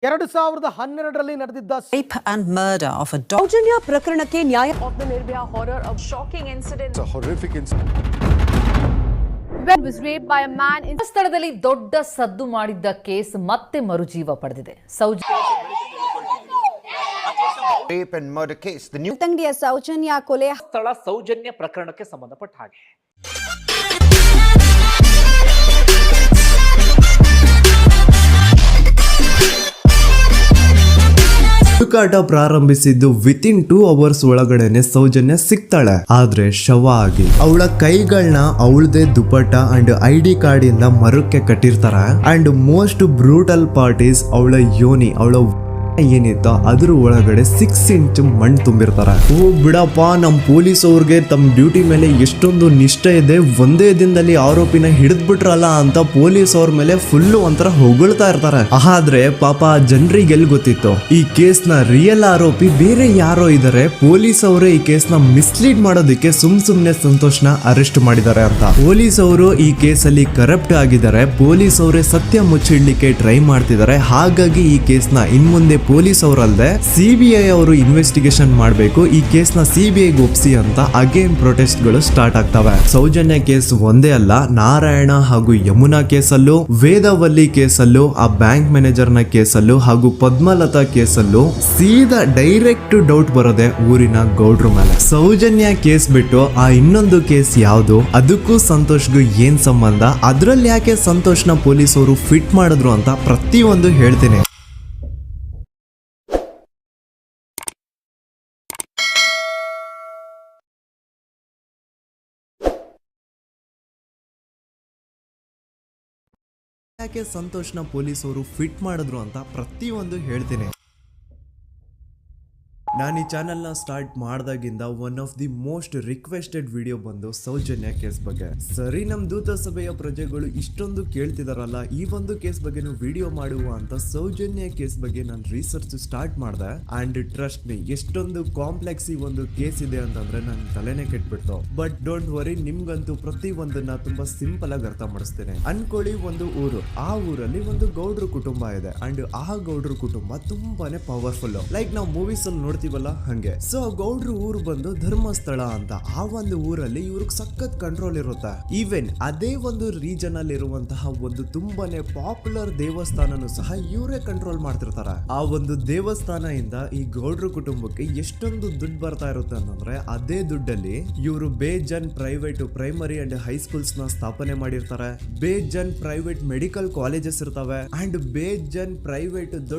2012ರಲ್ಲಿ ನಡೆದಿದ್ದ rape and murder of a dog. Soujanya ಪ್ರಕರಣಕ್ಕೆ ನ್ಯಾಯ of the Nirbhaya horror of shocking incident. It's a horrific incident. When was raped by a man in ಸ್ಥಳದಲ್ಲಿ ದೊಡ್ಡ ಸದ್ದು ಮಾಡಿದ್ದ case ಮತ್ತೆ ಮರುಜೀವ ಪಡೆದಿದೆ. Rape and murder case. The new ತಂಗಿಯ ಸೌಜನ್ಯ ಕೊಲೆ ಸ್ಥಳ ಸೌಜನ್ಯ ಪ್ರಕರಣಕ್ಕೆ ಸಂಬಂಧಪಟ್ಟ ಹಾಗೆ ಹುಡುಕಾಟ ಪ್ರಾರಂಭಿಸಿದ್ದು ವಿತಿನ್ 2 ಅವರ್ಸ್ ಒಳಗಡೆನೆ ಸೌಜನ್ಯ ಸಿಗ್ತಾಳೆ, ಆದ್ರೆ ಶವ ಆಗಿ. ಅವಳ ಕೈಗಳನ್ನ ಅವಳದೇ ದುಪಟ್ಟ ಅಂಡ್ ID ಕಾರ್ಡ್ ಇಂದ ಮರಕ್ಕೆ ಕಟ್ಟಿರ್ತಾರ. And most brutal part is ಅವಳ ಯೋನಿ, ಅವಳ ಏನಿತ್ತ ಅದ್ರ ಒಳಗಡೆ 6 ಇಂಚ್ ಮಣ್ಣು ತುಂಬಿರ್ತಾರ. ಓ ಬಿಡಪ್ಪ, ನಮ್ ಪೊಲೀಸ್ ಅವ್ರಿಗೆ ತಮ್ಮ ಡ್ಯೂಟಿ ಮೇಲೆ ಎಷ್ಟೊಂದು ನಿಷ್ಠೆ ಇದೆ, ಒಂದೇ ದಿನದಲ್ಲಿ ಆರೋಪಿನ ಹಿಡಿದ್ಬಿಟ್ರಲ್ಲ ಅಂತ ಪೊಲೀಸ್ ಅವ್ರ ಮೇಲೆ ಫುಲ್ ಒಂಥರ ಹೊಗಳ್ತಾ ಇರ್ತಾರೆ. ಆದ್ರೆ ಪಾಪ ಜನರಿಗೆ ಎಲ್ಲಿ ಗೊತ್ತಿತ್ತು ಈ ಕೇಸ್ ನ ರಿಯಲ್ ಆರೋಪಿ ಬೇರೆ ಯಾರೋ ಇದಾರೆ, ಪೊಲೀಸ್ ಅವರೇ ಈ ಕೇಸ್ ನ ಮಿಸ್ಲೀಡ್ ಮಾಡೋದಕ್ಕೆ ಸುಮ್ನೆ ಸಂತೋಷ್ನ ಅರೆಸ್ಟ್ ಮಾಡಿದ್ದಾರೆ ಅಂತ. ಪೊಲೀಸ್ ಅವರು ಈ ಕೇಸ್ ಅಲ್ಲಿ ಕರಪ್ಟ್ ಆಗಿದ್ದಾರೆ, ಪೊಲೀಸ್ ಅವರೇ ಸತ್ಯ ಮುಚ್ಚಿಡ್ಲಿಕ್ಕೆ ಟ್ರೈ ಮಾಡ್ತಿದ್ದಾರೆ. ಹಾಗಾಗಿ ಈ ಕೇಸ್ ನ ಇನ್ಮುಂದೆ ಪೊಲೀಸ್ ಅವರಲ್ಲದೆ CBI ಅವರು ಇನ್ವೆಸ್ಟಿಗೇಷನ್ ಮಾಡಬೇಕು, ಈ ಕೇಸ್ ನ CBI ಒಪ್ಸಿ ಅಂತ ಅಗೇನ್ ಪ್ರೊಟೆಸ್ಟ್ ಗಳು ಸ್ಟಾರ್ಟ್ ಆಗ್ತವೆ. ಸೌಜನ್ಯ ಕೇಸ್ ಒಂದೇ ಅಲ್ಲ, ನಾರಾಯಣ ಹಾಗೂ ಯಮುನಾ ಕೇಸಲ್ಲೂ, ವೇದವಲ್ಲಿ ಕೇಸಲ್ಲೂ, ಆ ಬ್ಯಾಂಕ್ ಮ್ಯಾನೇಜರ್ ನ ಕೇಸಲ್ಲೂ ಹಾಗೂ ಪದ್ಮಲತಾ ಕೇಸಲ್ಲೂ ಸೀದಾ ಡೈರೆಕ್ಟ್ ಡೌಟ್ ಬರೋದೆ ಊರಿನ ಗೌಡ್ರ ಮೇಲೆ. ಸೌಜನ್ಯ ಕೇಸ್ ಬಿಟ್ಟು ಆ ಇನ್ನೊಂದು ಕೇಸ್ ಯಾವುದು, ಅದಕ್ಕೂ ಸಂತೋಷ್ಗೂ ಏನ್ ಸಂಬಂಧ, ಅದ್ರಲ್ಲಿ ಯಾಕೆ ಸಂತೋಷ್ನ ಪೊಲೀಸ್ ಅವರು ಫಿಟ್ ಮಾಡಿದ್ರು ಅಂತ ಪ್ರತಿಯೊಂದು ಹೇಳ್ತೀನಿ. ಯಾಕೆ ಸಂತೋಷ್ನ ಪೊಲೀಸ್ ಅವರು ಫಿಟ್ ಮಾಡಿದ್ರು ಅಂತ ಪ್ರತಿಯೊಂದು ಹೇಳ್ತೀನಿ. ನಾನು ಈ ಚಾನೆಲ್ನ ಸ್ಟಾರ್ಟ್ ಮಾಡಿದಾಗಿಂದ one of the most requested video ಬಂದು ಸೌಜನ್ಯ ಕೇಸ್ ಬಗ್ಗೆ. ಸರಿ, ನಮ್ಮ ದೂತ ಸಭೆಯ ಪ್ರಜೆಗಳು ಇಷ್ಟೊಂದು ಕೇಳ್ತಿದಾರಲ್ಲ, ಈ ಒಂದು ಕೇಸ್ ಬಗ್ಗೆ ವಿಡಿಯೋ ಮಾಡುವ ಅಂತ ಸೌಜನ್ಯ ಕೇಸ್ ಬಗ್ಗೆ ನಾನು ರಿಸರ್ಚ್ ಸ್ಟಾರ್ಟ್ ಮಾಡಿದೆ. ಅಂಡ್ ಟ್ರಸ್ಟ್ ಮೀ, ಎಷ್ಟೊಂದು ಕಾಂಪ್ಲೆಕ್ಸ್ ಈ ಒಂದು ಕೇಸ್ ಇದೆ ಅಂತಂದ್ರೆ ನನ್ನ ತಲೆನೇ ಕೆಟ್ಬಿಡ್ತು. ಬಟ್ ಡೋಂಟ್ ವರಿ, ನಿಮ್ಗಂತೂ ಪ್ರತಿ ಒಂದನ್ನ ತುಂಬಾ ಸಿಂಪಲ್ ಆಗಿ ಅರ್ಥ ಮಾಡಿಸ್ತೇನೆ. ಅನ್ಕೊಳ್ಳಿ, ಒಂದು ಊರು, ಆ ಊರಲ್ಲಿ ಒಂದು ಗೌಡ್ರ ಕುಟುಂಬ ಇದೆ. ಅಂಡ್ ಆ ಗೌಡ್ರ ಕುಟುಂಬ ತುಂಬಾನೇ ಪವರ್ಫುಲ್, ಲೈಕ್ ನಾವು ಮೂವೀಸ್ ಅಲ್ಲಿ ನೋಡ್ತೀವಲ್ಲ ಹಂಗೆ. ಸೊ ಗೌಡ್ರ ಊರು ಬಂದು ಧರ್ಮಸ್ಥಳ ಅಂತ. ಆ ಒಂದು ಊರಲ್ಲಿ ಇವ್ರಿಗೆ ಸಖತ್ ಕಂಟ್ರೋಲ್ ಇರುತ್ತೆ. ಈವನ್ ಅದೇ ಒಂದು ರೀಜನ್ ಅಲ್ಲಿ ಇರುವಂತಹ ಒಂದು ತುಂಬಾನೇ ಪಾಪ್ಯುಲರ್ ದೇವಸ್ಥಾನನು ಸಹ ಇವರೇ ಕಂಟ್ರೋಲ್ ಮಾಡ್ತಿರ್ತಾರೆ. ಆ ಒಂದು ದೇವಸ್ಥಾನ ಇಂದ ಈ ಗೌಡ್ರ ಕುಟುಂಬಕ್ಕೆ ಎಷ್ಟೊಂದು ದುಡ್ಡು ಬರ್ತಾ ಇರುತ್ತೆ ಅಂತಂದ್ರೆ, ಅದೇ ದುಡ್ಡಲ್ಲಿ ಇವರು ಬೇಜನ್ ಪ್ರೈವೇಟ್ ಪ್ರೈಮರಿ ಅಂಡ್ ಹೈಸ್ಕೂಲ್ಸ್ ನ ಸ್ಥಾಪನೆ ಮಾಡಿರ್ತಾರೆ, ಬೇಜನ್ ಪ್ರೈವೇಟ್ ಮೆಡಿಕಲ್ ಕಾಲೇಜಸ್ ಇರ್ತವೆ, ಅಂಡ್ ಬೇಜನ್ ಪ್ರೈವೇಟ್ ದೊಡ್ಡ